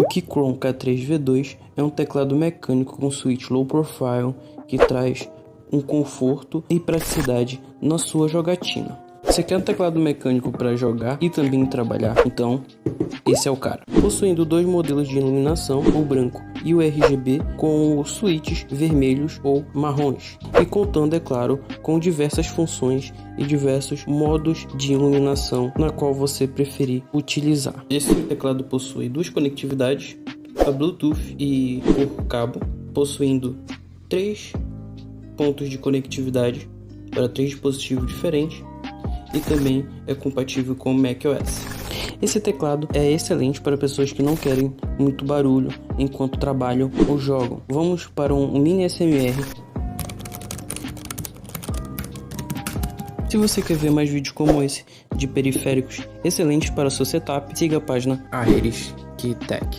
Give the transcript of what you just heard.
O Keychron K3V2 é um teclado mecânico com switch low profile que traz um conforto e praticidade na sua jogatina. Você quer um teclado mecânico para jogar e também trabalhar? Então, esse é o cara. Possuindo dois modelos de iluminação, o branco e o RGB, com os switches vermelhos ou marrons. E contando, é claro, com diversas funções e diversos modos de iluminação na qual você preferir utilizar. Esse teclado possui duas conectividades, a Bluetooth e por cabo, possuindo 3 pontos de conectividade para 3 dispositivos diferentes. E também é compatível com o macOS. Esse teclado é excelente para pessoas que não querem muito barulho enquanto trabalham ou jogam. Vamos para um mini ASMR. Se você quer ver mais vídeos como esse de periféricos excelentes para seu setup, siga a página Aeris Key Tech.